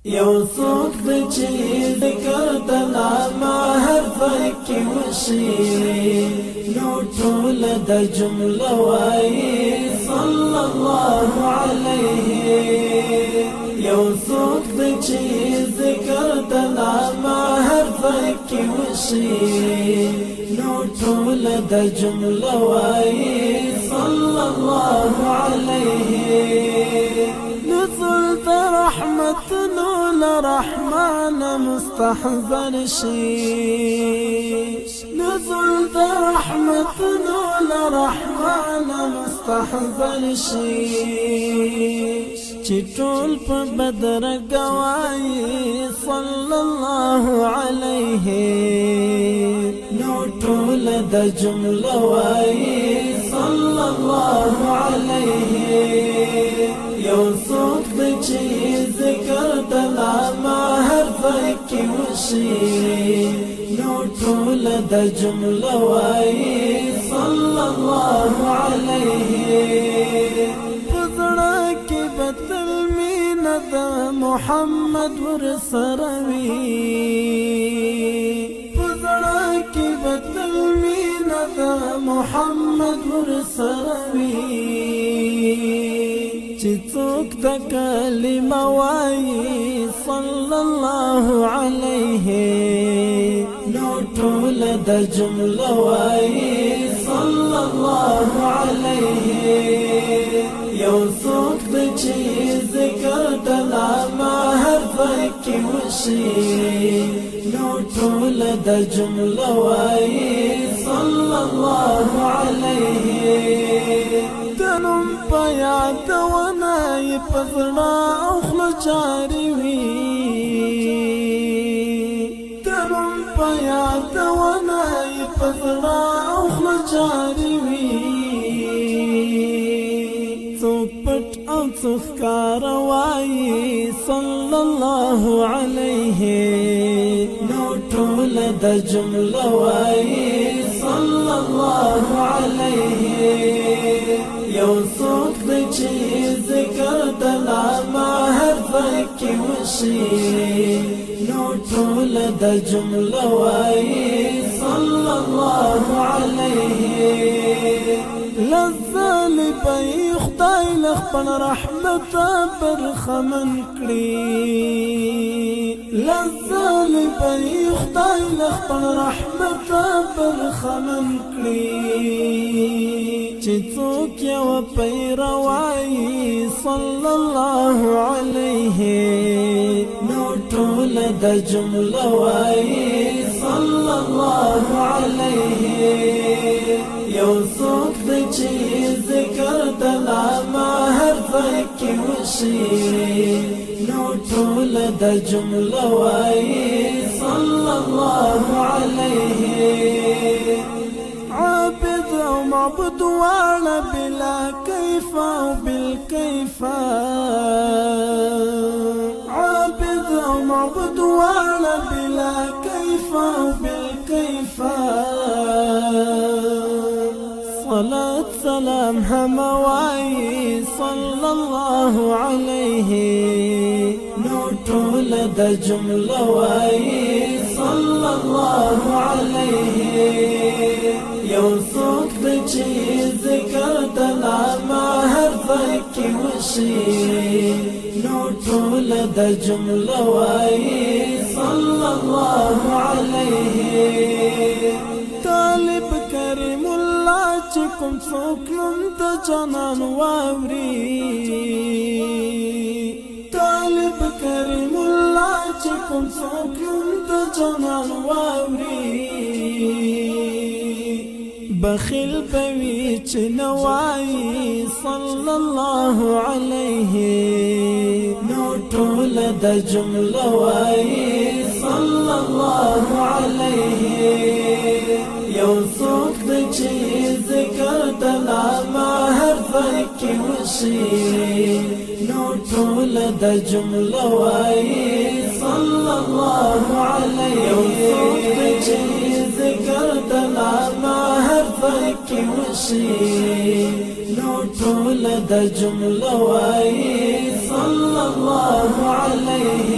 یو څوک د چې ذکر د نامه حرف کې وشي نو ټول د جمله وایي صلی الله علیه یو څوک د چې ذکر د نامه حرف کې وشي نو ټول د جمله وایي صلی الله علیه نزلت رحمتنا لرحمن مستحضر شي نزلت رحمتنا لرحمن مستحضر شي چې ټول په بدر گواهی صلی الله علیه نو ټول د جمله وایي صلی الله علیه یو څوک د چې ذکر د نامه حرف کې وشي نو ټول د جمله وایي صلی الله علیه په زړه کې به تل مینه د محمد ورسره وي په زړه کې به تل مینه د محمد ورسره وي چې څوک د کلمه وایي صلی الله علیه نو ټول د جمله وایي صلی الله علیه یو څوک د چې ذکر د نامه حرف کې وشي نو ټول د جمله وایي صلی الله علیه تنم په یادونه یې په زړه او خوله جاري وي تنم په یادونه یې په زړه او خوله جاري وي څوک پټ او څوک ښکاره وایي صلی الله علیه نو ټول د جمله وایي صلی الله علیه یو څوک د چې ذکر د نامه حرف کې وشي نو ټول د جمله وایي صلی الله علیه لذل پي خدای لخپل رحمت برخمن کړي لذل پي خدای لخپل رحمت برخمن کړي چې څوک یو پیروي صلی الله علیه نو ټول د جمله وایي صلی الله علیه یو څوک د چې ذکر د نامه حرف کې وشي نو ټول د جمله وایي صلی الله علیه عابد او معبود وانا بلا كيف او بالكيف عابد او معبود وانا بلا كيف او بالكيف صلاة سلام همواي صلى الله عليه نو ټول د جمله وایي صلى الله عليه یو څوک د چې ذکر د نامه حرف کې وشي نو ټول د جمله وایي صلی الله علیه طالب کریم الله چې کوم څوک نوم د جانان واوري طالب کریم الله چې کوم څوک نوم د جانان واوري بخیل بوي چې نوایي صلی الله علیه نو ټول د جمله وایي صلی الله علیه یو څوک د چې ذکر د نامه حرف کې وشي نو ټول د جمله وایي صلی الله علیه یو څوک د چې ذکر د نامه حرف کې وشي نو ټول د جمله وایي صلی الله علیه